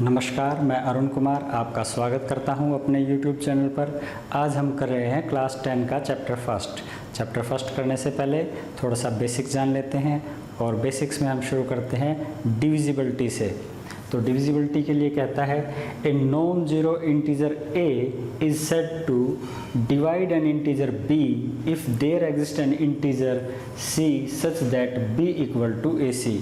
नमस्कार, मैं अरुण कुमार आपका स्वागत करता हूं अपने YouTube चैनल पर। आज हम कर रहे हैं क्लास 10 का चैप्टर फर्स्ट करने से पहले थोड़ा सा बेसिक्स जान लेते हैं और बेसिक्स में हम शुरू करते हैं डिविजिबिलिटी से। तो डिविजिबिलिटी के लिए कहता है a non zero integer a is said to divide an integer b if there exist an integer c such that b equal to ac।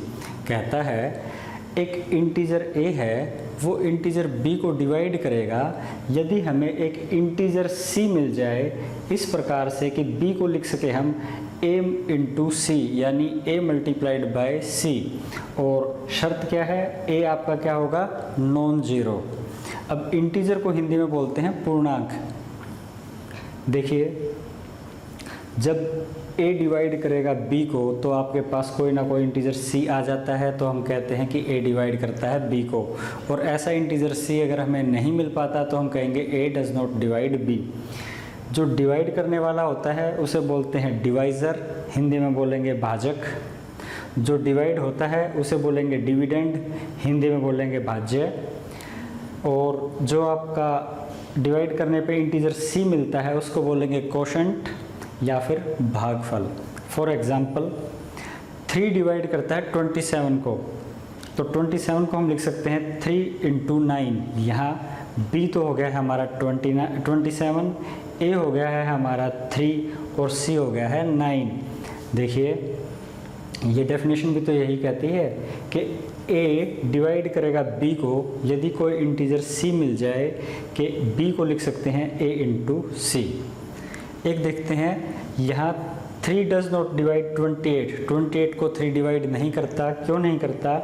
कहता है एक इंटीजर a है, वो इंटीजर b को डिवाइड करेगा यदि हमें एक इंटीजर c मिल जाए इस प्रकार से कि b को लिख सके हम a इंटू सी, यानी a मल्टीप्लाइड बाय c। और शर्त क्या है, a आपका क्या होगा, नॉन जीरो। अब इंटीजर को हिंदी में बोलते हैं पूर्णांक। देखिए, जब a डिवाइड करेगा b को तो आपके पास कोई ना कोई इंटीजर c आ जाता है, तो हम कहते हैं कि a डिवाइड करता है b को। और ऐसा इंटीजर c अगर हमें नहीं मिल पाता तो हम कहेंगे a does not divide b। जो डिवाइड करने वाला होता है उसे बोलते हैं डिवाइज़र, हिंदी में बोलेंगे भाजक। जो डिवाइड होता है उसे बोलेंगे डिविडेंड, हिंदी में बोलेंगे भाज्य। और जो आपका डिवाइड करने पे इंटीजर c मिलता है उसको बोलेंगे कोशेंट या फिर भागफल। फॉर एग्जाम्पल 3 डिवाइड करता है 27 को, तो 27 को हम लिख सकते हैं 3 इंटू 9। यहाँ b तो हो गया है हमारा 27, a हो गया है हमारा 3 और c हो गया है 9। देखिए, ये डेफिनेशन भी तो यही कहती है कि a डिवाइड करेगा b को यदि कोई इंटीजर c मिल जाए कि b को लिख सकते हैं a इंटू सी। एक देखते हैं, यहाँ 3 डज नॉट डिवाइड 28 को 3 डिवाइड नहीं करता। क्यों नहीं करता?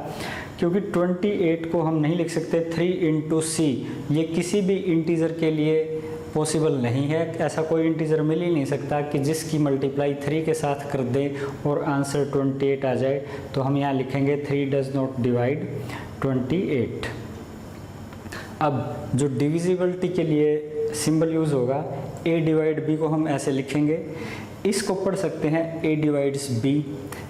क्योंकि 28 को हम नहीं लिख सकते 3 इंटू सी। ये किसी भी इंटीजर के लिए पॉसिबल नहीं है। ऐसा कोई इंटीजर मिल ही नहीं सकता कि जिसकी मल्टीप्लाई 3 के साथ कर दे और आंसर 28 आ जाए। तो हम यहाँ लिखेंगे 3 डज नॉट डिवाइड 28। अब जो डिविजिबिलिटी के लिए सिंबल यूज़ होगा, a डिवाइड b को हम ऐसे लिखेंगे। इसको पढ़ सकते हैं a डिवाइड्स b,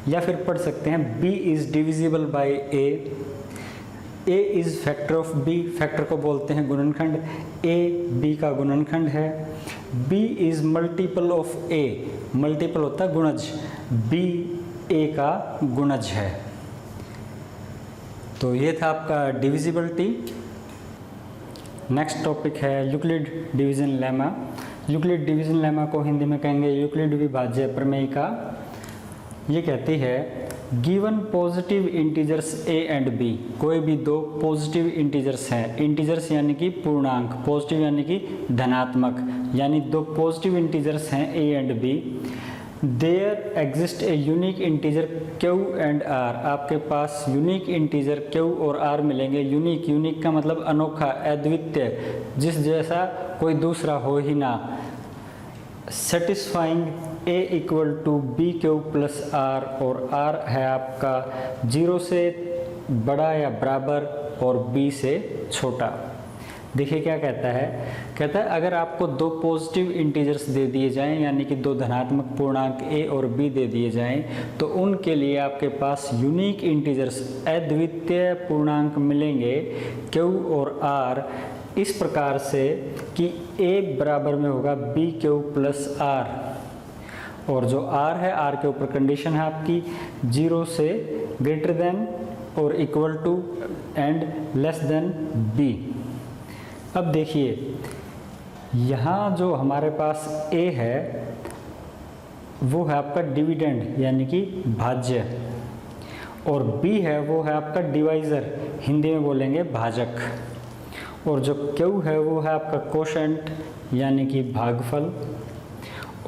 या फिर पढ़ सकते हैं b is divisible by a is factor of b। Factor को बोलते हैं गुणनखंड, a b का गुणनखंड है। b is multiple of a, multiple होता है गुणज, b a का गुणज है। तो ये था आपका डिविजिबिलिटी। नेक्स्ट टॉपिक है Euclid division lemma. Euclid division lemma को हिंदी में कहेंगे यूक्लिड विभाज्य प्रमेयिका। ये कहती है given positive integers a and b, कोई भी दो पॉजिटिव इंटीजर्स हैं, इंटीजर्स यानी कि पूर्णांक, पॉजिटिव यानी कि धनात्मक, यानी दो पॉजिटिव इंटीजर्स हैं a and b। There exist a unique integer q and r, आपके पास यूनिक इंटीजर q और r मिलेंगे। यूनिक का मतलब अनोखा, अद्वितीय, जिस जैसा कोई दूसरा हो ही ना। Satisfying a equal to b q plus r, और r है आपका 0 से बड़ा या बराबर और b से छोटा। देखिए क्या कहता है, कहता है अगर आपको दो पॉजिटिव इंटीजर्स दे दिए जाएं, यानी कि दो धनात्मक पूर्णांक a और b दे दिए जाएं, तो उनके लिए आपके पास यूनिक इंटीजर्स, अद्वितीय पूर्णांक मिलेंगे q और r इस प्रकार से कि a बराबर में होगा बी क्यू प्लस r, और जो r है, r के ऊपर कंडीशन है आपकी 0 से ग्रेटर देन और equal to and less than b। अब देखिए, यहाँ जो हमारे पास a है वो है आपका डिविडेंड यानी कि भाज्य, और b है वो है आपका डिवाइज़र, हिंदी में बोलेंगे भाजक, और जो q है वो है आपका कोशेंट यानी कि भागफल,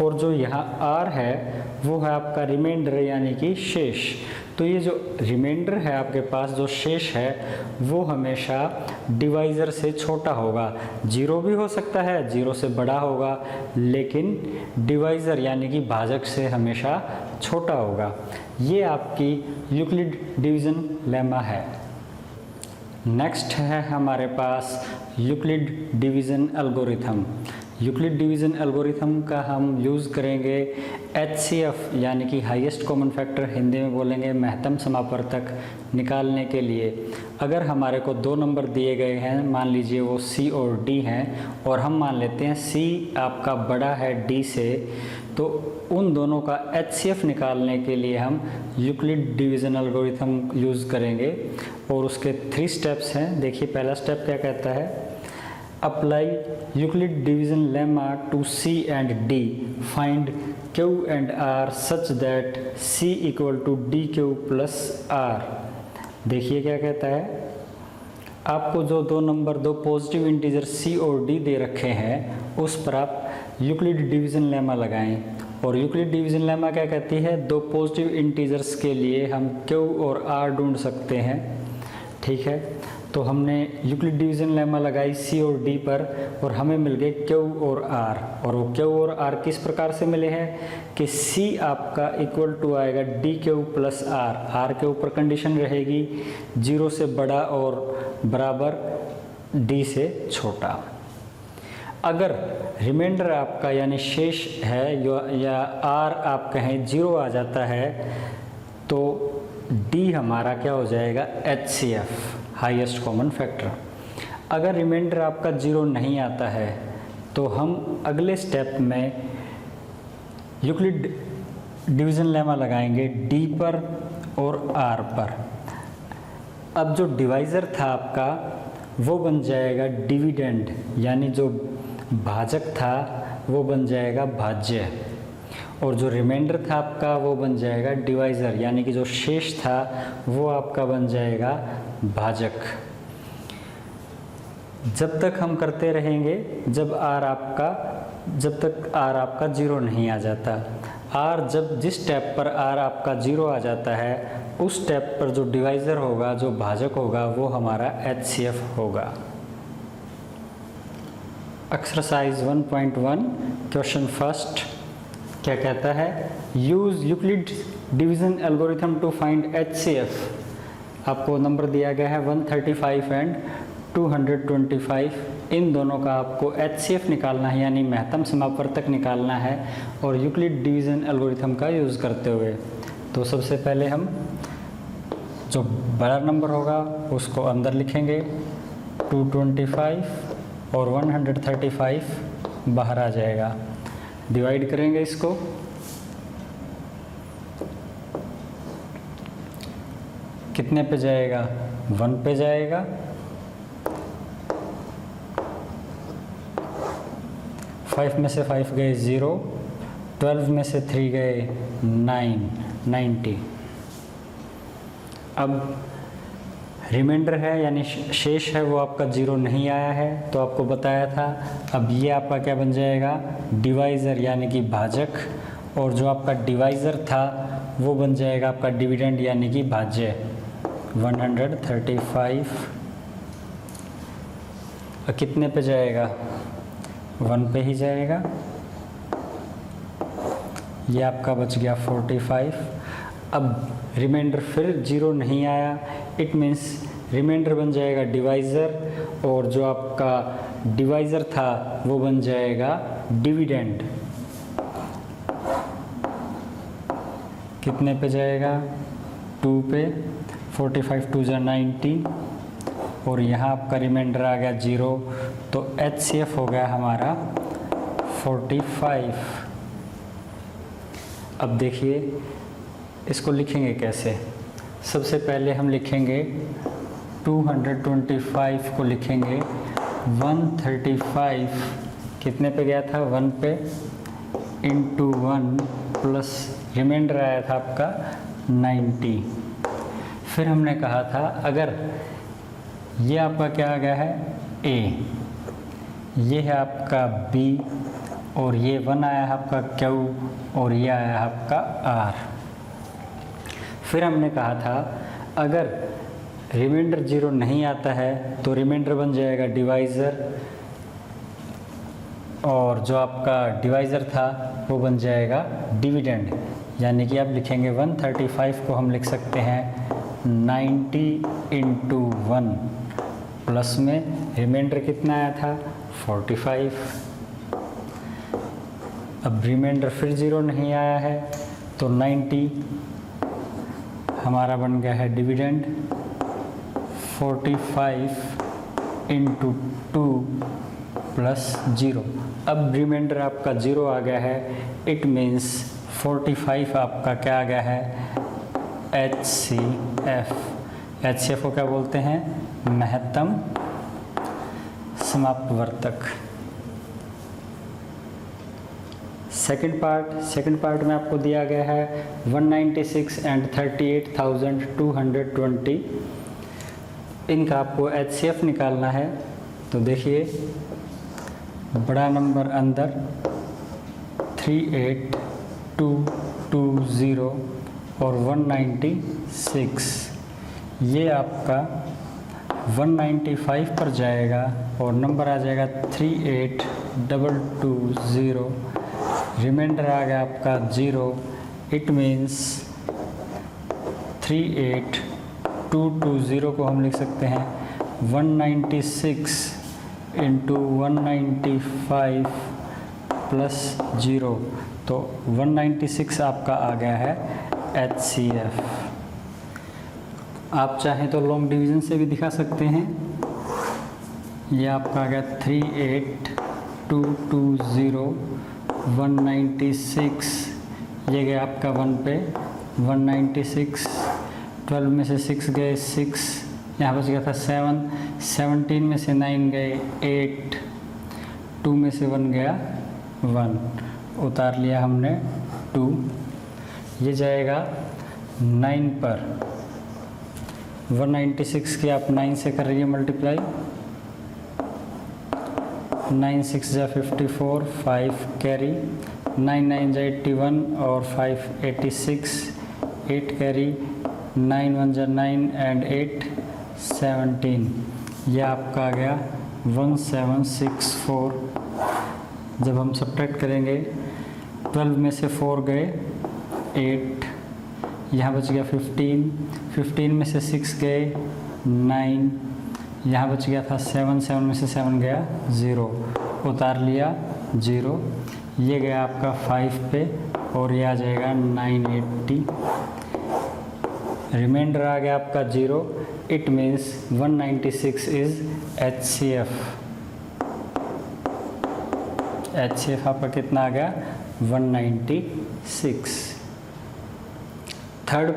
और जो यहाँ r है वो है आपका रिमाइंडर यानी कि शेष। तो ये जो रिमाइंडर है आपके पास, जो शेष है, वो हमेशा डिवाइज़र से छोटा होगा। 0 भी हो सकता है, 0 से बड़ा होगा, लेकिन डिवाइज़र यानी कि भाजक से हमेशा छोटा होगा। ये आपकी यूक्लिड डिवीज़न लेमा है। नेक्स्ट है हमारे पास Euclid division algorithm. Euclid division algorithm का हम यूज़ करेंगे HCF यानी कि हाईएस्ट कॉमन फैक्टर, हिंदी में बोलेंगे महत्तम समापवर्तक निकालने के लिए। अगर हमारे को दो नंबर दिए गए हैं, मान लीजिए वो C और D हैं, और हम मान लेते हैं C आपका बड़ा है D से, तो उन दोनों का HCF निकालने के लिए हम यूक्लिड डिवीज़न एल्गोरिथम यूज़ करेंगे। और उसके 3 स्टेप्स हैं। देखिए पहला स्टेप क्या कहता है, apply Euclid division lemma to C and D, find Q and R such that C equal to DQ plus R। देखिए क्या कहता है, आपको जो दो नंबर, दो पॉजिटिव इंटीजर C और D दे रखे हैं, उस पर आप यूक्लिड डिवीज़न लेमा लगाएं। और यूक्लिड डिवीज़न लेमा क्या कहती है, दो पॉजिटिव इंटीजर्स के लिए हम Q और R ढूंढ सकते हैं। ठीक है, तो हमने यूक्लिड डिवीज़न लेमा लगाई C और D पर, और हमें मिल गए Q और R। और वो Q और R किस प्रकार से मिले हैं कि C आपका इक्वल टू आएगा DQ प्लस R। R के ऊपर कंडीशन रहेगी 0 से बड़ा और बराबर D से छोटा। अगर रिमाइंडर आपका यानी शेष है या R आप कहें 0 आ जाता है, तो D हमारा क्या हो जाएगा, HCF हाईएस्ट कॉमन फैक्टर। अगर रिमाइंडर आपका 0 नहीं आता है, तो हम अगले स्टेप में यूक्लिड डिवीज़न लेमा लगाएंगे D पर और R पर। अब जो डिवाइज़र था आपका वो बन जाएगा डिविडेंड, यानी जो भाजक था वो बन जाएगा भाज्य, और जो रिमाइंडर था आपका वो बन जाएगा डिवाइज़र, यानी कि जो शेष था वो आपका बन जाएगा भाजक। जब तक हम करते रहेंगे जब तक R आपका 0 नहीं आ जाता। जिस स्टेप पर R आपका 0 आ जाता है, उस स्टेप पर जो डिवाइज़र होगा, जो भाजक होगा, वो हमारा HCF होगा। एक्सरसाइज 1.1 क्वेश्चन फर्स्ट क्या कहता है, use Euclid division algorithm to find HCF। आपको नंबर दिया गया है 135 एंड 225। इन दोनों का आपको HCF निकालना है, यानी महत्तम समापवर्तक निकालना है, और यूक्लिड डिवीज़न एल्गोरिथम का यूज़ करते हुए। तो सबसे पहले हम जो बड़ा नंबर होगा उसको अंदर लिखेंगे, 225 और 135 बाहर आ जाएगा। डिवाइड करेंगे इसको, कितने पे जाएगा, 1 पे जाएगा। 5 में से 5 गए 0, 12 में से 3 गए 9, 90। अब रिमाइंडर है यानी शेष है वो आपका 0 नहीं आया है, तो आपको बताया था। अब ये आपका क्या बन जाएगा, डिवाइज़र यानी कि भाजक, और जो आपका डिवाइज़र था वो बन जाएगा आपका डिविडेंड यानी कि भाज्य। 135 कितने पे जाएगा, 1 पे ही जाएगा। ये आपका बच गया 45। अब रिमाइंडर फिर 0 नहीं आया, इट मीन्स रिमाइंडर बन जाएगा डिवाइज़र, और जो आपका डिवाइज़र था वो बन जाएगा डिविडेंड। कितने पे जाएगा, 2 पे। 45 2 जा 90, और यहाँ आपका रिमाइंडर आ गया 0, तो HCF हो गया हमारा 45। अब देखिए इसको लिखेंगे कैसे। सबसे पहले हम लिखेंगे 225 को लिखेंगे 135 कितने पे गया था, 1 पे, इंटू 1 प्लस रिमाइंडर आया था आपका 90। फिर हमने कहा था अगर ये आपका क्या आ गया है A, ये है आपका B, और ये 1 आया है आपका Q, और ये आया है आपका R। फिर हमने कहा था अगर रिमाइंडर 0 नहीं आता है तो रिमाइंडर बन जाएगा डिवाइज़र, और जो आपका डिवाइज़र था वो बन जाएगा डिविडेंड। यानी कि आप लिखेंगे 135 को हम लिख सकते हैं 90 इंटू 1, प्लस में रिमाइंडर कितना आया था 45। अब रिमाइंडर फिर 0 नहीं आया है तो 90 हमारा बन गया है डिविडेंड 45 इंटू 2 प्लस 0। अब रिमाइंडर आपका 0 आ गया है, इट मीन्स 45 आपका क्या आ गया है HCF। HCF को क्या बोलते हैं, महत्तम समापवर्तक। सेकंड पार्ट में आपको दिया गया है 196 एंड 38,220, इनका आपको HCF निकालना है। तो देखिए बड़ा नंबर अंदर 38220 और 196, ये आपका 195 पर जाएगा और नंबर आ जाएगा 38220। रिमाइंडर आ गया आपका 0, इट मीन्स 38220 को हम लिख सकते हैं 196 इंटू 195 प्लस 0, तो 196 आपका आ गया है HCF। आप चाहें तो लॉन्ग डिवीज़न से भी दिखा सकते हैं। ये आपका आ गया 38220 196, ये गया आपका 1 पे 196, 12 में से 6 गए 6, यहाँ बच गया था 7, 17 में से 9 गए 8, 2 में से 1 गया 1, उतार लिया हमने 2, ये जाएगा 9 पर। 196 की आप 9 से कर रही है मल्टीप्लाई, 9 6 जा 54, 5 कैरी, 9 9 जा 81 और 5 86, 8 कैरी, 9 1 जा 9 एंड 8 17, यह आपका आ गया 1764। जब हम सब्ट्रैक्ट करेंगे 12 में से 4 गए 8, यहाँ बच गया 15, 15 में से 6 गए 9, यहाँ बच गया था 7, 7 में से 7 गया 0, उतार लिया 0, ये गया आपका 5 पे और ये आ जाएगा 980। रिमाइंडर आ गया आपका 0, it means 196 is HCF। HCF आपका कितना आ गया 196। थर्ड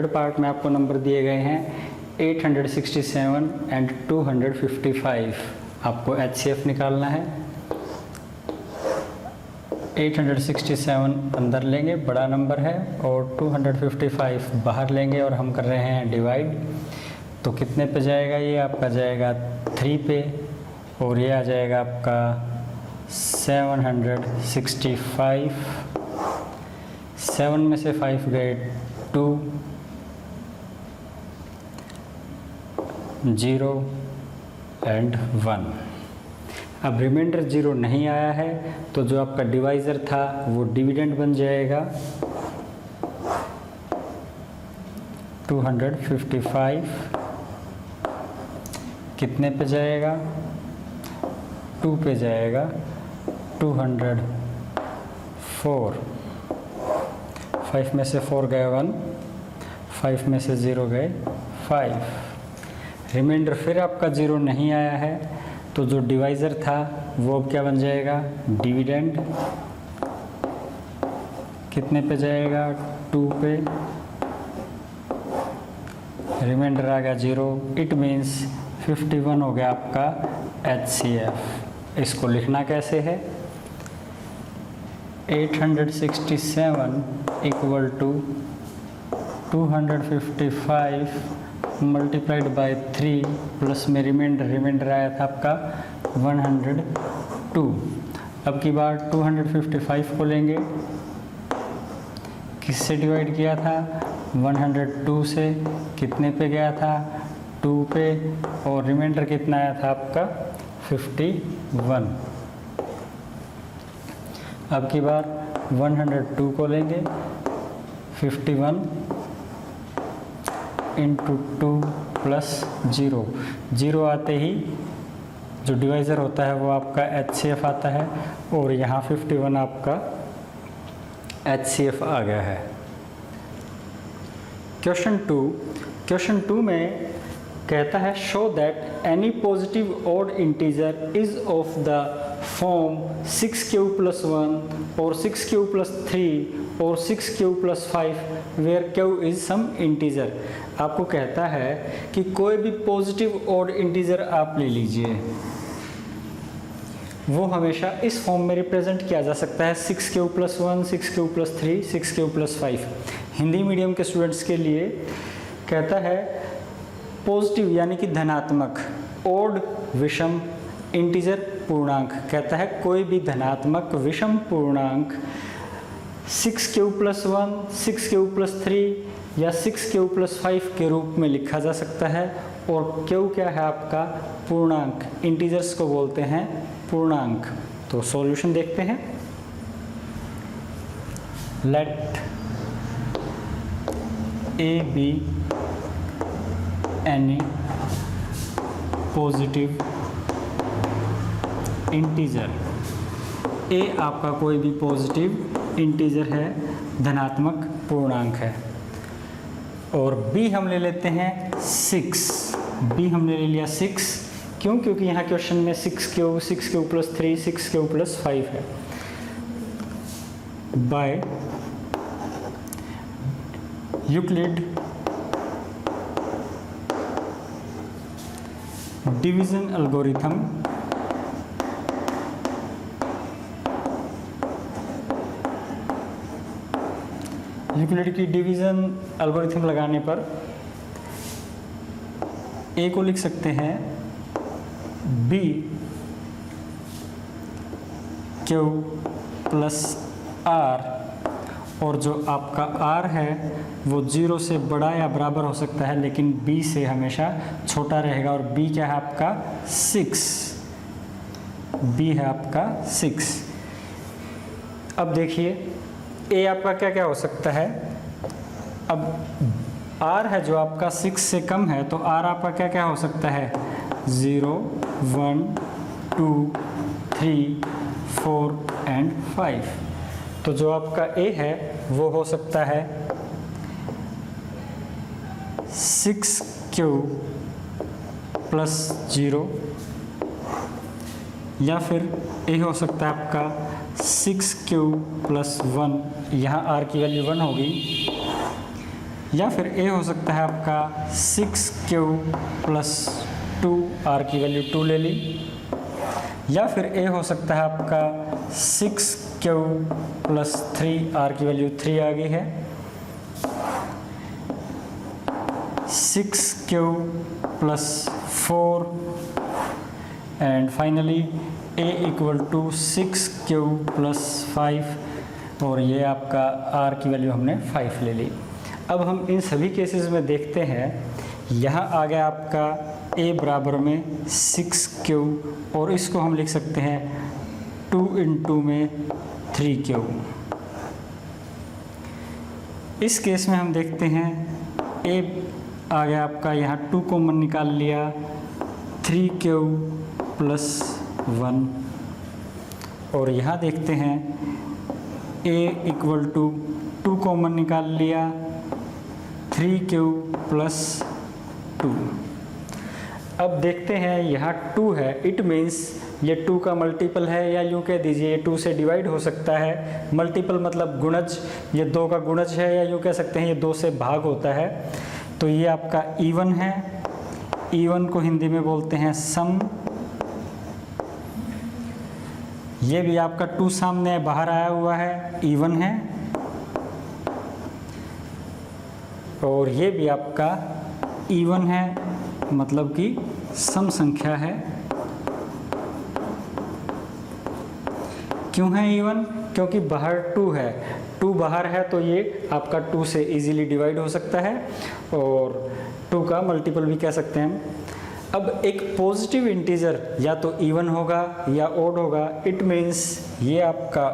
पार्ट में आपको नंबर दिए गए हैं 867 एंड 255, आपको HCF निकालना है। 867 अंदर लेंगे, बड़ा नंबर है, और 255 बाहर लेंगे और हम कर रहे हैं डिवाइड। तो कितने पे जाएगा, ये आपका जाएगा 3 पे और ये आ जाएगा आपका 765। 7 में से 5 गए 2, 0 एंड 1। अब रिमाइंडर 0 नहीं आया है तो जो आपका डिवाइज़र था वो डिविडेंड बन जाएगा 255। कितने पे जाएगा, 2 पे जाएगा 204। 5 में से 4 गए 1, 5 में से 0 गए 5। रिमाइंडर फिर आपका 0 नहीं आया है तो जो डिवाइज़र था वो अब क्या बन जाएगा, डिविडेंड। कितने पे जाएगा, 2 पे। रिमाइंडर आ गया 0, इट मीन्स 51 हो गया आपका HCF। इसको लिखना कैसे है, 867 equal to 255 multiplied by 3 plus में रिमाइंडर आया था आपका 102। अब की बार 255 को लेंगे, किससे डिवाइड किया था, 102 से। कितने पे गया था, 2 पे, और रिमाइंडर कितना आया था आपका 51। अब की बार 102 को लेंगे, 51 इंटू 2 प्लस 0। 0 आते ही जो डिवाइज़र होता है वो आपका HCF आता है और यहाँ 51 आपका HCF आ गया है। क्वेश्चन टू में कहता है show that any positive odd integer is of the form 6q + 1 और 6q + 3 और 6q + 5 where q is some integer. आपको कहता है कि कोई भी पॉजिटिव ऑड इंटीजर आप ले लीजिए, वो हमेशा इस फॉर्म में रिप्रेजेंट किया जा सकता है 6q + 1, 6q + 3, 6q + 5। Hindi medium के स्टूडेंट्स के लिए कहता है पॉजिटिव यानी कि धनात्मक, ऑड विषम, इंटीजर पूर्णांक। कहता है कोई भी धनात्मक विषम पूर्णांक 6q + 1, 6q + 3 या 6q + 5 के रूप में लिखा जा सकता है। और q क्या है आपका? पूर्णांक। इंटीजर्स को बोलते हैं पूर्णांक। तो सॉल्यूशन देखते हैं। Let a be any positive integer. a आपका कोई भी पॉजिटिव इंटीजर है, धनात्मक पूर्णांक है। और b हम ले लेते हैं 6। b हमने ले लिया 6। क्यों? क्योंकि यहाँ क्वेश्चन में 6q + 3, 6q + 5 है। By Euclid division algorithm Euclid की डिवीजन एल्गोरिथम लगाने पर a को लिख सकते हैं b q + r, और जो आपका r है वो 0 से बड़ा या बराबर हो सकता है, लेकिन b से हमेशा छोटा रहेगा। और b क्या है आपका? 6। b है आपका 6। अब देखिए a आपका क्या क्या हो सकता है। अब r है जो आपका 6 से कम है, तो r आपका क्या क्या हो सकता है? 0, 1, 2, 3, 4 एंड 5। तो जो आपका a है वो हो सकता है 6q + 0, या फिर a हो सकता है आपका 6q + 1, यहाँ r की वैल्यू 1 होगी। या फिर a हो सकता है आपका 6q + 2, r की वैल्यू 2 ले ली। या फिर a हो सकता है आपका 6q + 3, r की वैल्यू 3 आ गई है। 6q + 4 and finally a = 6q + 5, और ये आपका r की वैल्यू हमने 5 ले ली। अब हम इन सभी केसेस में देखते हैं, यहाँ आ गया आपका a बराबर में 6q, और इसको हम लिख सकते हैं 2 × 2 में 3q। इस केस में हम देखते हैं a आ गया आपका, यहाँ 2 कॉमन निकाल लिया, 3q + 1। और यहाँ देखते हैं a = 2 कॉमन निकाल लिया, 3q + 2। अब देखते हैं यहाँ 2 है, इट मीन्स ये 2 का मल्टीपल है, या यूँ कह दीजिए ये 2 से डिवाइड हो सकता है। मल्टीपल मतलब गुणज, ये 2 का गुणज है, या यूँ कह सकते हैं ये 2 से भाग होता है। तो ये आपका इवन है। इवन को हिंदी में बोलते हैं सम। ये भी आपका 2 सामने बाहर आया हुआ है, इवन है। और ये भी आपका इवन है, मतलब कि सम संख्या है। क्यों है इवन? क्योंकि बाहर 2 है, 2 बाहर है, तो ये आपका 2 से इजीली डिवाइड हो सकता है, और 2 का मल्टीपल भी कह सकते हैं हम। अब एक पॉजिटिव इंटीजर या तो इवन होगा या ओड होगा। इट मीन्स ये आपका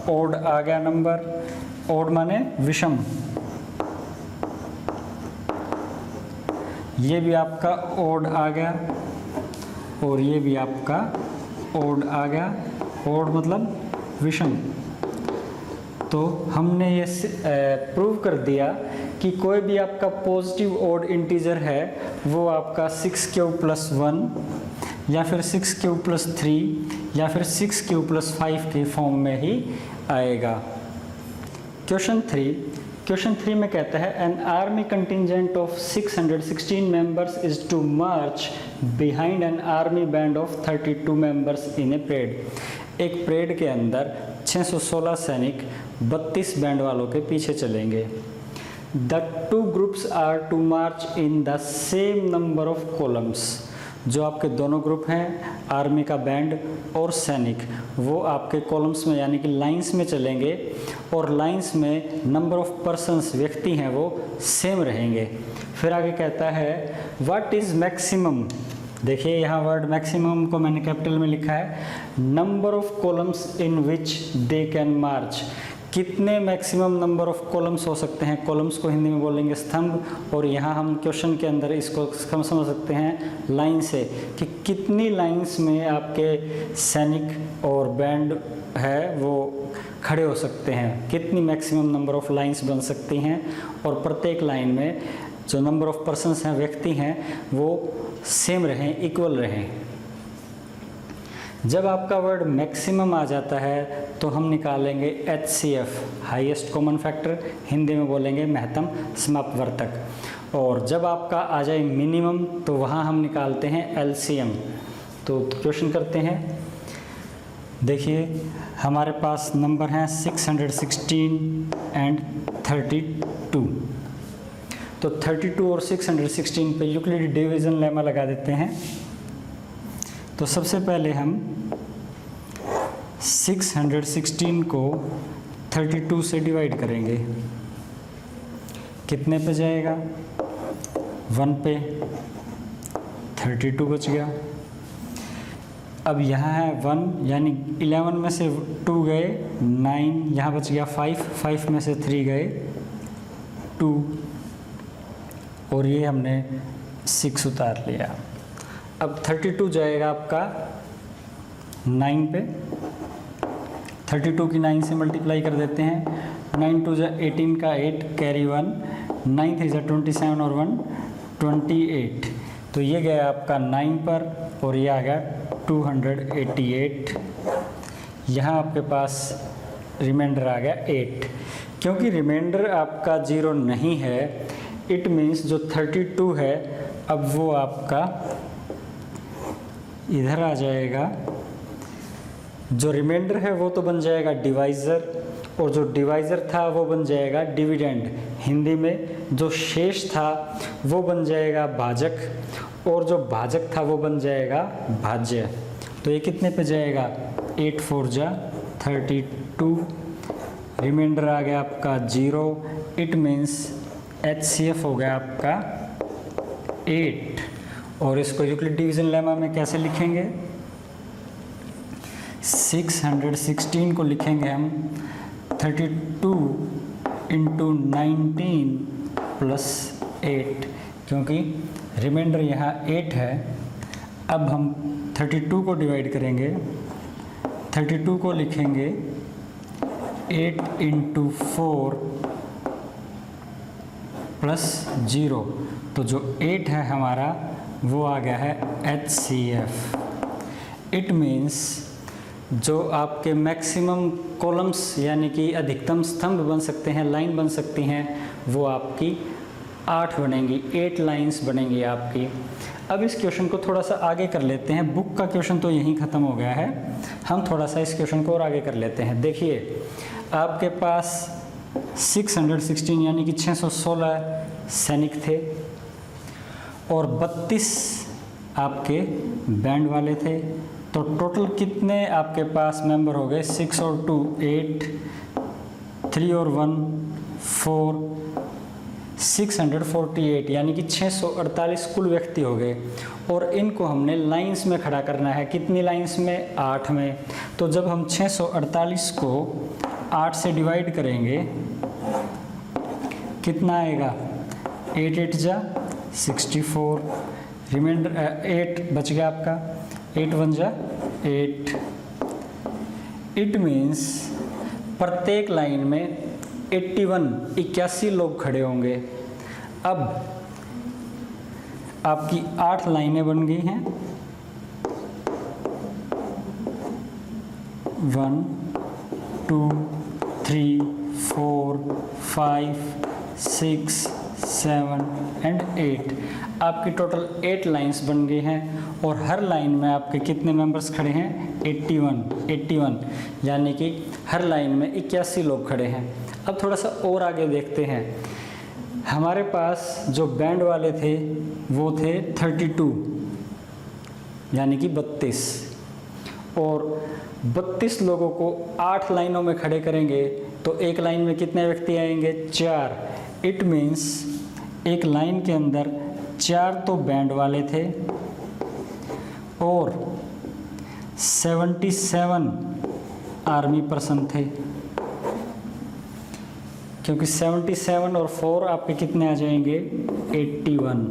ओड आ गया नंबर। ओड माने विषम। ये भी आपका ओड आ गया, और ये भी आपका ओड आ गया। ओड मतलब विषम। तो हमने ये प्रूव कर दिया कि कोई भी आपका पॉजिटिव ऑड इंटीजर है वो आपका 6^3 या फिर 6^3 या फिर 6^5 के फॉर्म में ही आएगा। क्वेश्चन 3 में कहता है an army contingent of 616 members is to march behind an army band of 32 members in a parade. एक परेड के अंदर 616 सैनिक 32 बैंड वालों के पीछे चलेंगे। The two groups are to march in the same number of columns. जो आपके दोनों ग्रुप हैं, आर्मी का बैंड और सैनिक, वो आपके कॉलम्स में यानी कि लाइंस में चलेंगे और लाइंस में नंबर ऑफ पर्सन्स, व्यक्ति हैं, वो सेम रहेंगे। फिर आगे कहता है व्हाट इज़ मैक्सिमम। देखिए यहाँ वर्ड मैक्सिमम को मैंने कैपिटल में लिखा है। Number of columns in which they can march. कितने मैक्सिमम नंबर ऑफ कॉलम्स हो सकते हैं। कॉलम्स को हिंदी में बोलेंगे स्तंभ, और यहाँ हम क्वेश्चन के अंदर इसको हम समझ सकते हैं लाइन से कि कितनी लाइंस में आपके सैनिक और बैंड है वो खड़े हो सकते हैं, कितनी मैक्सिमम नंबर ऑफ लाइंस बन सकती हैं, और प्रत्येक लाइन में जो नंबर ऑफ पर्सन्स हैं, व्यक्ति हैं, वो सेम रहें, इक्वल रहें। जब आपका वर्ड मैक्सिमम आ जाता है तो हम निकालेंगे HCF, highest common factor, Hindi में बोलेंगे महत्तम समापवर्तक। और जब आपका आ जाए मिनिमम तो वहाँ हम निकालते हैं LCM। तो क्वेश्चन करते हैं। देखिए हमारे पास नंबर हैं 616 एंड 32। तो 32 और 616 पे यूक्लिड डिवीज़न लेमा लगा देते हैं। तो सबसे पहले हम 616 को 32 से डिवाइड करेंगे। कितने पे जाएगा? 1 पे, 32 बच गया। अब यहाँ है 1 यानी 11 में से 2 गए 9, यहाँ बच गया 5 में से 3 गए 2, और ये हमने 6 उतार लिया। अब 32 जाएगा आपका 9 पे। 32 की 9 से मल्टीप्लाई कर देते हैं। 9 2 जा 18 का 8 कैरी 1, 9 3 जा 27 और 1 28। तो ये गया आपका 9 पर और ये आ गया 288। यहाँ आपके पास रिमाइंडर आ गया 8। क्योंकि रिमाइंडर आपका 0 नहीं है, इट मीन्स जो 32 है अब वो आपका इधर आ जाएगा। जो रिमाइंडर है वो तो बन जाएगा डिवाइज़र, और जो डिवाइज़र था वो बन जाएगा डिविडेंड। हिंदी में जो शेष था वो बन जाएगा भाजक, और जो भाजक था वो बन जाएगा भाज्य। तो ये कितने पे जाएगा? 8 4 जा 32। रिमाइंडर आ गया आपका 0। इट मीन्स HCF हो गया आपका 8। और इसको यूक्लिड डिवीजन लेमा में कैसे लिखेंगे? 616 को लिखेंगे हम 32 इंटू 19 प्लस 8, क्योंकि रिमाइंडर यहाँ 8 है। अब हम 32 को डिवाइड करेंगे। 32 को लिखेंगे 8 इंटू 4 प्लस 0। तो जो 8 है हमारा वो आ गया है HCF। इट मीन्स जो आपके मैक्सिमम कॉलम्स यानी कि अधिकतम स्तंभ बन सकते हैं, लाइन बन सकती हैं, वो आपकी 8 बनेंगी, 8 लाइंस बनेंगी आपकी। अब इस क्वेश्चन को थोड़ा सा आगे कर लेते हैं। बुक का क्वेश्चन तो यहीं ख़त्म हो गया है, हम थोड़ा सा इस क्वेश्चन को और आगे कर लेते हैं। देखिए आपके पास 616 यानी कि 616 सैनिक थे और 32 आपके बैंड वाले थे। तो टोटल कितने आपके पास मेंबर हो गए? 6 और 2 8, 3 और 1 4, 648 यानी कि 648 कुल व्यक्ति हो गए। और इनको हमने लाइंस में खड़ा करना है। कितनी लाइंस में? 8 में। तो जब हम 648 को 8 से डिवाइड करेंगे कितना आएगा? 8 8 जा 64, रिमाइंडर 8 बच गया आपका, 8 1 जा 8। इट मीन्स प्रत्येक लाइन में 81 लोग खड़े होंगे। अब आपकी 8 लाइनें बन गई हैं, 1 2 3 4 5 6 7 एंड 8। आपकी टोटल 8 लाइंस बन गई हैं और हर लाइन में आपके कितने मेंबर्स खड़े हैं? 81, यानी कि हर लाइन में 81 लोग खड़े हैं। अब थोड़ा सा और आगे देखते हैं। हमारे पास जो बैंड वाले थे वो थे 32, यानी कि 32, और 32 लोगों को 8 लाइनों में खड़े करेंगे तो एक लाइन में कितने व्यक्ति आएंगे? 4। इट मीन्स एक लाइन के अंदर 4 तो बैंड वाले थे और 77 आर्मी पर्सन थे, क्योंकि 77 और 4 आपके कितने आ जाएंगे? 81,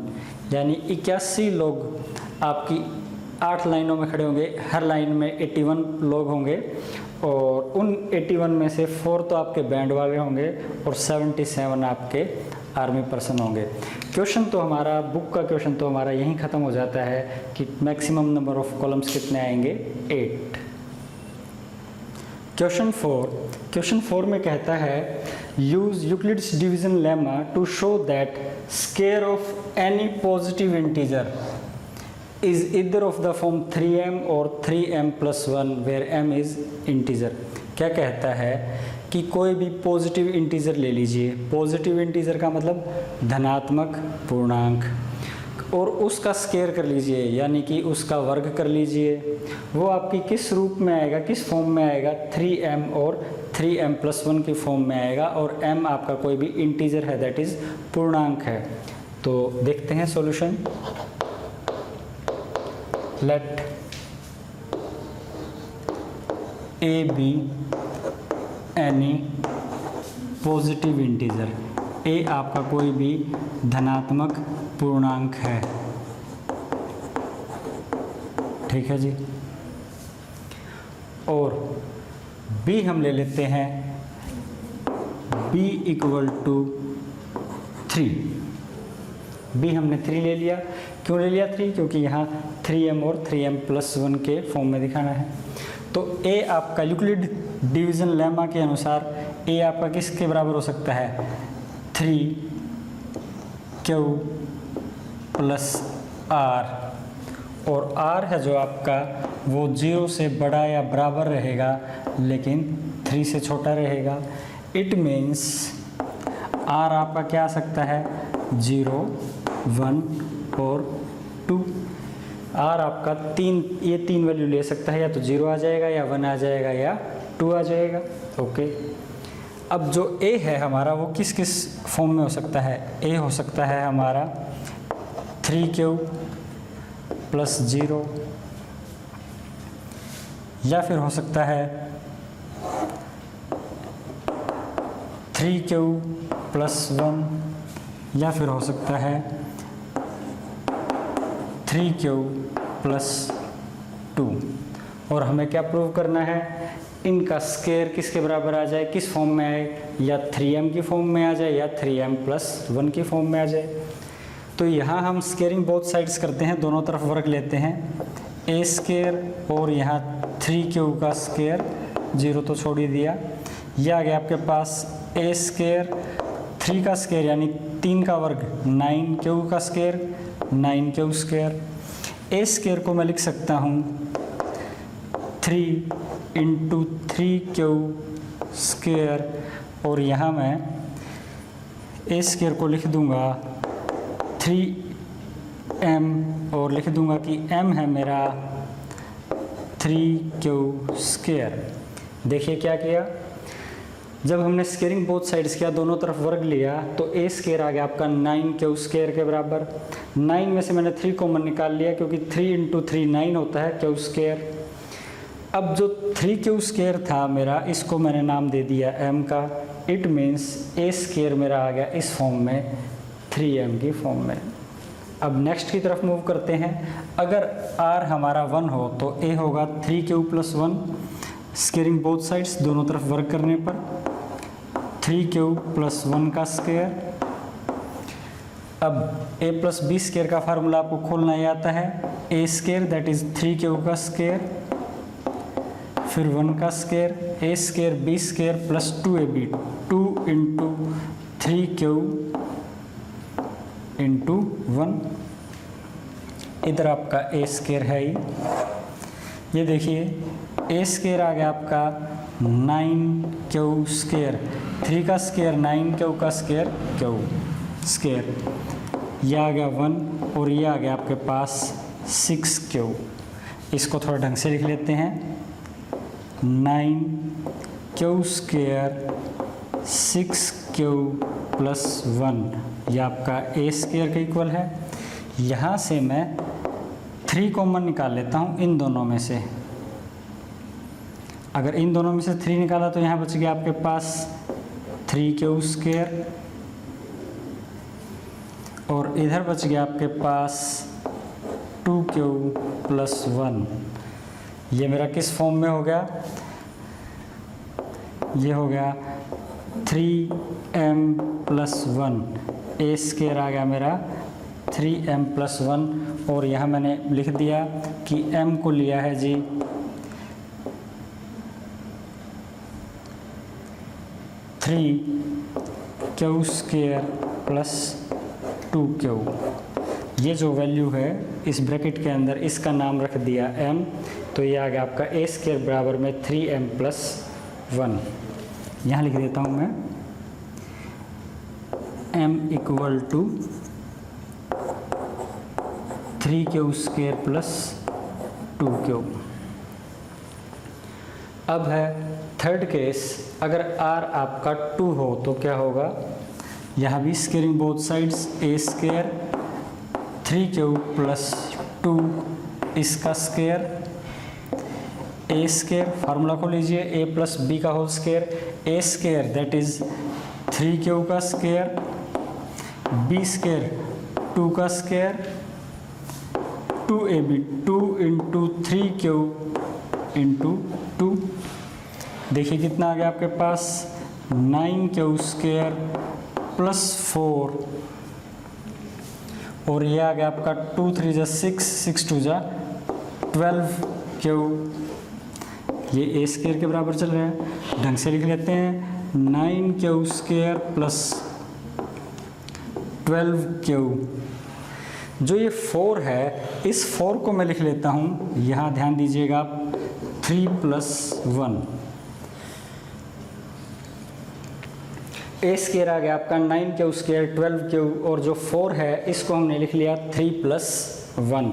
यानी 81 लोग आपकी 8 लाइनों में खड़े होंगे। हर लाइन में 81 लोग होंगे और उन 81 में से 4 तो आपके बैंड वाले होंगे और 77 आपके आर्मी पर्सन होंगे। क्वेश्चन तो हमारा, बुक का क्वेश्चन तो हमारा यहीं ख़त्म हो जाता है कि मैक्सिमम नंबर ऑफ कॉलम्स कितने आएंगे? 8। क्वेश्चन 4 में कहता है use Euclid's division lemma to show that square of any positive integer is either of the form 3m और 3m+1 where m is integer. क्या कहता है कि कोई भी पॉजिटिव इंटीजर ले लीजिए। पॉजिटिव इंटीजर का मतलब धनात्मक पूर्णांक, और उसका स्क्वायर कर लीजिए, यानी कि उसका वर्ग कर लीजिए। वो आपकी किस रूप में आएगा, किस फॉर्म में आएगा? 3m और 3m+1 की फॉर्म में आएगा, और m आपका कोई भी इंटीजर है, दैट इज पूर्णांक है। तो देखते हैं solution. Let a be any positive integer. a आपका कोई भी धनात्मक पूर्णांक है, ठीक है जी। और b हम ले लेते हैं b = 3। b हमने 3 ले लिया। क्यों ले लिया 3? क्योंकि यहाँ 3m और 3m+1 के फॉर्म में दिखाना है। तो a आपका यूक्लिड डिवीजन लेमा के अनुसार a आपका किसके बराबर हो सकता है? 3q + r, और r है जो आपका वो 0 से बड़ा या बराबर रहेगा, लेकिन 3 से छोटा रहेगा। इट मीन्स r आपका क्या आ सकता है? 0, 1 और 2। r आपका 3, ये 3 वैल्यू ले सकता है, या तो 0 आ जाएगा, या 1 आ जाएगा, या 2 आ जाएगा। ओके। अब जो a है हमारा वो किस किस फॉर्म में हो सकता है? a हो सकता है हमारा 3q + 0, या फिर हो सकता है 3q + 1, या फिर हो सकता है 3q + 2। और हमें क्या प्रूव करना है? इनका स्क्वायर किसके बराबर आ जाए, किस फॉर्म में आए? या 3m की फॉर्म में आ जाए, या 3m+1 की फॉर्म में आ जाए। तो यहाँ हम स्क्वेयरिंग बोथ साइड्स करते हैं, दोनों तरफ वर्ग लेते हैं। a² और यहाँ 3q का स्क्वायर, 0 तो छोड़ ही दिया। यह आ गया आपके पास a², 3 का स्क्वायर यानी 3 का वर्ग 9q का स्क्वायर, 9q²। a² को मैं लिख सकता हूँ 3 × 3q², और यहाँ मैं a² को लिख दूँगा 3m, और लिख दूँगा कि m है मेरा 3q²। देखिए क्या किया, जब हमने स्क्वेयरिंग बोथ साइड्स किया, दोनों तरफ वर्ग लिया, तो a² आ गया आपका 9q² के बराबर। 9 में से मैंने 3 कॉमन निकाल लिया, क्योंकि 3 × 3 9 होता है q²। अब जो 3q² था मेरा, इसको मैंने नाम दे दिया m का। इट मीन्स a² मेरा आ गया इस फॉर्म में, 3m की फॉर्म में। अब नेक्स्ट की तरफ मूव करते हैं। अगर r हमारा 1 हो तो a होगा 3q + 1, स्केयरिंग बोथ साइड्स, दोनों तरफ वर्क करने पर 3 प्लस 1 का स्क्वायर। अब a प्लस बी स्क्वायर का फार्मूला आपको खोलना ही आता है, a स्क्वायर दैट इज 3 का स्क्वायर, फिर 1 का square, a square b square plus 2ab, 2 into 3 into 1। इधर आपका a स्क्वायर है ही, ये देखिए a स्क्वायर आ गया आपका 9 स्क्वायर, 3 का स्क्वायर 9 का स्क्वायर स्क्वायर, ये आ गया 1 और ये आ गया आपके पास 6 इसको थोड़ा ढंग से लिख लेते हैं, 9 स्क्वायर 6 प्लस 1, ये आपका a स्क्वायर का इक्वल है। यहाँ से मैं 3 कॉमन निकाल लेता हूँ इन दोनों में से। अगर इन दोनों में से 3 निकाला तो यहाँ बच गया आपके पास 3 स्क्वायर, और इधर बच गया आपके पास 2 प्लस 1। ये मेरा किस फॉर्म में हो गया, ये हो गया 3m प्लस 1, a स्क्वायर आ गया मेरा 3m प्लस 1, और यहाँ मैंने लिख दिया कि m को लिया है जी 3 स्क्वायर प्लस 2 ये जो वैल्यू है इस ब्रैकेट के अंदर इसका नाम रख दिया m, तो ये आ गया आपका a स्क्वायर बराबर में 3m प्लस 1। यहाँ लिख देता हूँ मैं m equal to 3 square plus 2। अब है थर्ड केस, अगर r आपका 2 हो तो क्या होगा, यहाँ भी squaring both sides, a square 3 plus 2 इसका स्क्वायर, a स्क्वायर फार्मूला को लीजिए a प्लस बी का whole square, a square that is 3 का स्क्वायर, b स्क्वायर 2 का स्क्वायर, 2ab 2 इंटू 3 इंटू 2। देखिए कितना आ गया आपके पास 9 स्क्वायर प्लस 4, और ये आ गया आपका 2 3 जा 6, 6 2 जा 12 ये a स्क्वायर के बराबर चल रहा है। ढंग से लिख लेते हैं 9 स्क्वायर प्लस 12 जो ये 4 है, इस 4 को मैं लिख लेता हूँ, यहाँ ध्यान दीजिएगा 3 प्लस 1, a स्क्वायर आ गया आपका 9 स्क्वायर 12 और जो 4 है इसको हमने लिख लिया 3 प्लस 1।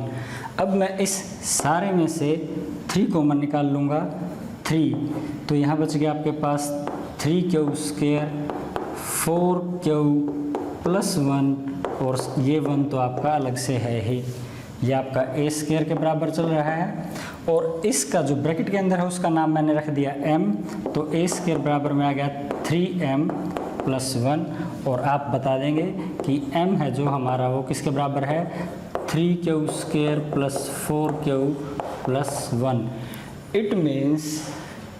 अब मैं इस सारे में से 3 कॉमन निकाल लूँगा 3, तो यहाँ बच गया आपके पास 3 स्क्वायर 4 प्लस 1, और ये 1 तो आपका अलग से है ही, ये आपका a स्क्वायर के बराबर चल रहा है, और इसका जो ब्रैकेट के अंदर है उसका नाम मैंने रख दिया m, तो a स्क्वायर बराबर में आ गया 3m प्लस 1, और आप बता देंगे कि m है जो हमारा वो किसके बराबर है 3 square plus 4 plus 1। It means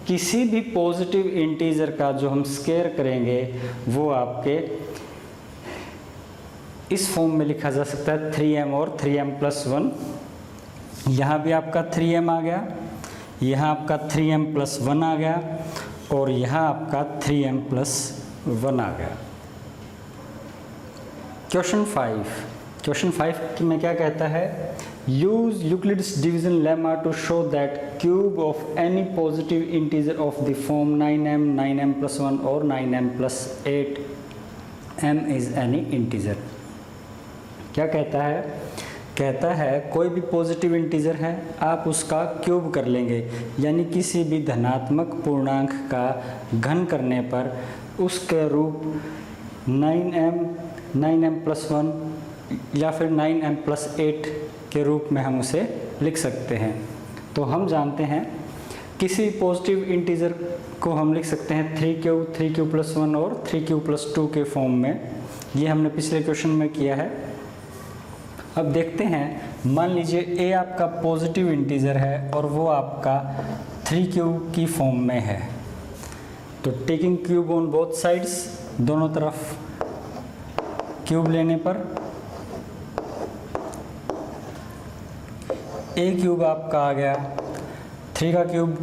किसी भी पॉजिटिव इंटीजर का जो हम स्क्वायर करेंगे वो आपके इस फॉर्म में लिखा जा सकता है 3m और 3m प्लस 1। यहाँ भी आपका 3m आ गया, यहाँ आपका 3m प्लस 1 आ गया, और यहाँ आपका 3m प्लस 1 आ गया। क्वेश्चन 5 में क्या कहता है, use Euclid's division lemma to show that cube of any positive integer of the form 9m 9m plus 1 और 9m plus 8m is any integer. क्या कहता है, कहता है कोई भी पॉजिटिव इंटीजर है आप उसका क्यूब कर लेंगे, यानी किसी भी धनात्मक पूर्णांक का घन करने पर उसके रूप 9m प्लस 1 या फिर 9m प्लस 8 के रूप में हम उसे लिख सकते हैं। तो हम जानते हैं किसी पॉजिटिव इंटीजर को हम लिख सकते हैं 3 प्लस 1 और 3 प्लस 2 के फॉर्म में। ये हमने पिछले क्वेश्चन में किया है। अब देखते हैं, मान लीजिए a आपका पॉजिटिव इंटीजर है और वो आपका 3 क्यूब की फॉर्म में है। तो taking cube on both sides, दोनों तरफ क्यूब लेने पर ए क्यूब आपका आ गया 3 का क्यूब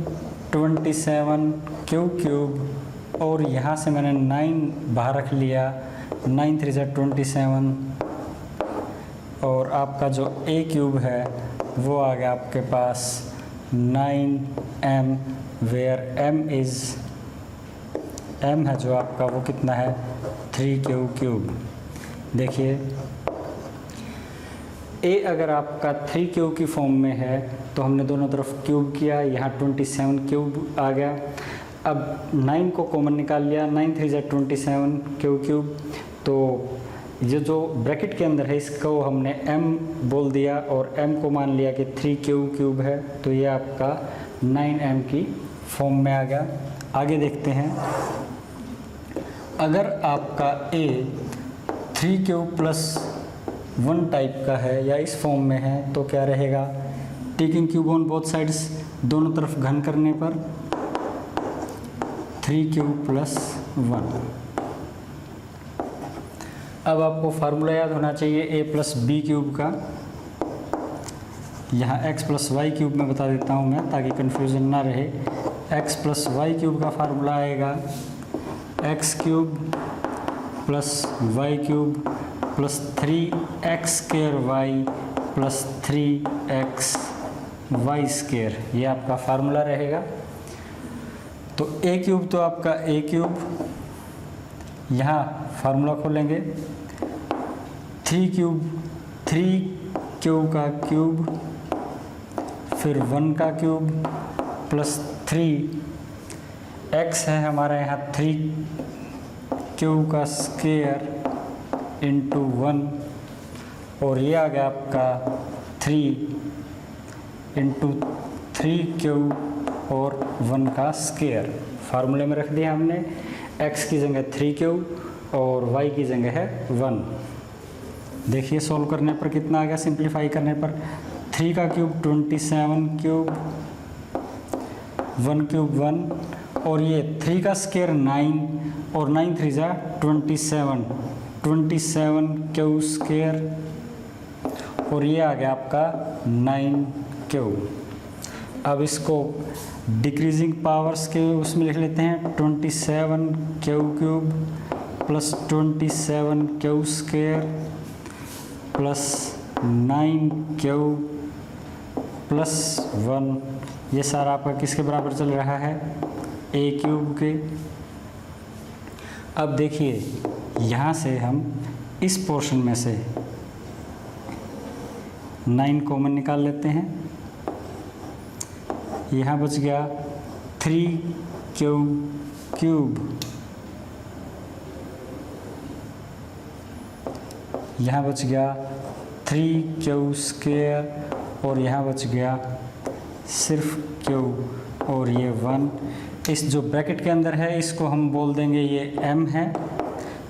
27 क्यूब और यहाँ से मैंने 9 बाहर रख लिया, 9 3 जा 27 और आपका जो ए क्यूब है वो आ गया आपके पास 9m, वेयर m है जो आपका वो कितना है 3 क्यूब। देखिए ए अगर आपका 3 क्यूब की फॉर्म में है तो हमने दोनों तरफ क्यूब किया, यहाँ 27 क्यूब आ गया। अब 9 को कॉमन निकाल लिया, 9 3 जा 27 क्यूब। तो ये जो ब्रैकेट के अंदर है इसको हमने m बोल दिया और m को मान लिया कि 3 क्यूब है, तो ये आपका 9m की फॉर्म में आ गया। आगे देखते हैं, अगर आपका a 3 क्यूब प्लस 1 टाइप का है या इस फॉर्म में है तो क्या रहेगा, taking cube on both sides, दोनों तरफ घन करने पर 3 क्यूब प्लस 1। अब आपको फार्मूला याद होना चाहिए a प्लस बी क्यूब का। यहाँ x प्लस वाई क्यूब में बता देता हूँ मैं ताकि कन्फ्यूज़न ना रहे। x प्लस वाई क्यूब का फार्मूला आएगा x cube plus y cube plus 3x square y plus 3x y square, ये आपका फार्मूला रहेगा। तो ए क्यूब तो आपका ए क्यूब, यहाँ फार्मूला खोलेंगे 3 क्यूब का क्यूब फिर 1 का क्यूब प्लस 3x है हमारा यहाँ 3 क्यूब का स्क्वायर इंटू 1 और ये आ गया आपका 3 इंटू 3 क्यूब और 1 का स्क्वायर। फार्मूले में रख दिया हमने, x की जगह 3 क्यूब और y की जगह है 1। देखिए सॉल्व करने पर कितना आ गया, सिंप्लीफाई करने पर 3 का क्यूब 27 क्यूब 1 क्यूब 1 और ये 3 का स्क्वायर 9 और 9 3 जा 27 क्यूब स्क्वायर और ये आ गया आपका 9 क्यूब। अब इसको डिक्रीजिंग पावर्स के उसमें लिख लेते हैं, 27 cube plus 27 cube square plus 9 cube plus 1, ये सारा आपका किसके बराबर चल रहा है, ए क्यूब के। अब देखिए यहाँ से हम इस पोर्शन में से 9 कॉमन निकाल लेते हैं, यहाँ बच गया 3 क्यूब, यहाँ बच गया 3 क्यूब स्क्वायर और यहाँ बच गया सिर्फ क्यूब और ये 1। इस जो ब्रैकेट के अंदर है इसको हम बोल देंगे ये m है,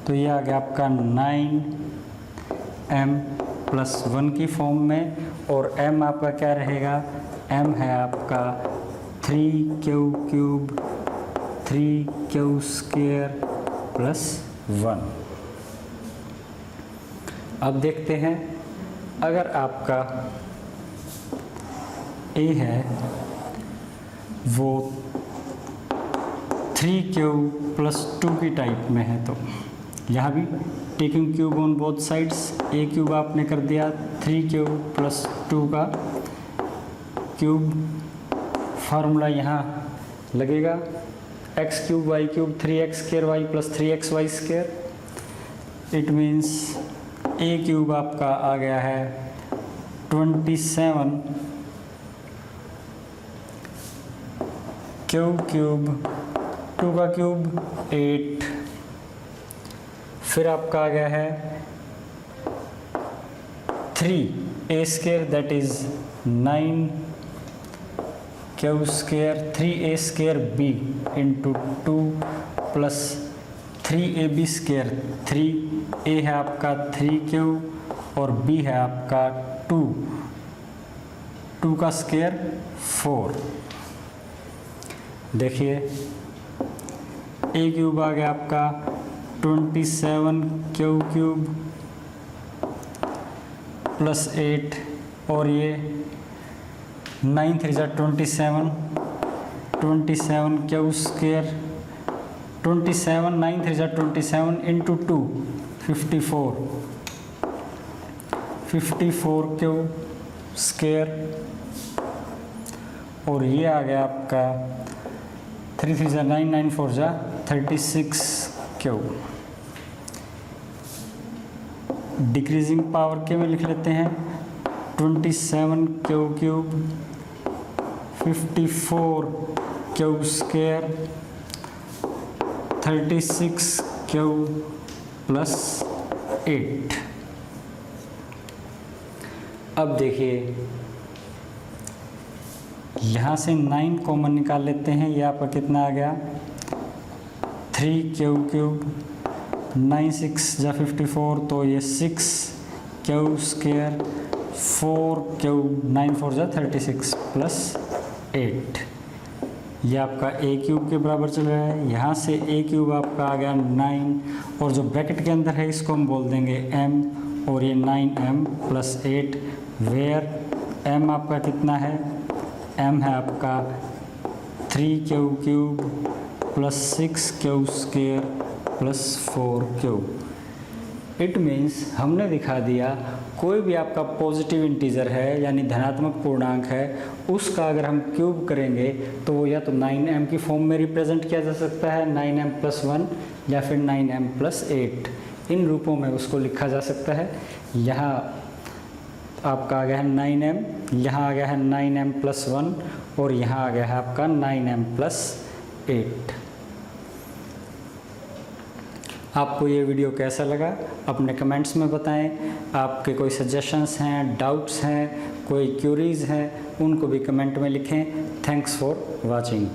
तो ये आ गया आपका 9m प्लस 1 की फॉर्म में और m आपका क्या रहेगा, m है आपका 3 क्यूब 3 क्यूब स्क्वायर प्लस 1। अब देखते हैं, अगर आपका a है वो 3 क्यूब प्लस 2 की टाइप में है, तो यहाँ भी taking cube on both sides, A cube आपने कर दिया 3 क्यूब प्लस 2 का क्यूब, फार्मूला यहाँ लगेगा x cube y cube 3x square y plus 3x y square. It means a cube आपका आ गया है 27 क्यूब 2 का क्यूब 8, फिर आपका आ गया है 3a square that is 9 cube square 3a square b into 2 plus 3ab square, 3a है आपका 3 क्यूब और b है आपका 2 का स्क्वायर 4। देखिए ए क्यूब आ गया आपका 27 क्यू क्यूब प्लस 8 और ये 9 3 जा 27 क्यू स्क्वायर 27 9 3 जा 27 इंटू 2 54 क्यू स्क्वायर और ये आ गया आपका 3 3 जा 9 9 4 जा 36 क्यू। डिक्रीजिंग पावर के में लिख लेते हैं 27 Q cube 54 Q square 36 Q plus 8। अब देखिए यहाँ से 9 कॉमन निकाल लेते हैं, ये आपका कितना आ गया 3 क्यू क्यूब 9 6 जा 54 तो ये 6 क्यू स्क्वायर 4 क्यूब 9 4 जा 36 प्लस 8। ये आपका ए क्यूब के बराबर चल रहा है। यहाँ से ए क्यूब आपका आ गया 9 और जो ब्रैकेट के अंदर है इसको हम बोल देंगे m और ये 9m प्लस 8 वेयर m आपका कितना है, m है आपका 3 Q cube plus 6 Q square plus 4 cube. It means हमने दिखा दिया कोई भी आपका पॉजिटिव इंटीजर है यानी धनात्मक पूर्णांक है, उसका अगर हम क्यूब करेंगे तो वो या तो 9m की फॉर्म में रिप्रेजेंट किया जा सकता है 9m प्लस 1 या फिर 9m प्लस 8, इन रूपों में उसको लिखा जा सकता है। यहाँ आपका आ गया है 9m, यहाँ आ गया है 9m प्लस 1 और यहाँ आ गया है आपका 9m प्लस 8। आपको ये वीडियो कैसा लगा अपने कमेंट्स में बताएं। आपके कोई सजेशंस हैं, डाउट्स हैं, कोई क्यूरीज़ हैं, उनको भी कमेंट में लिखें। Thanks for watching.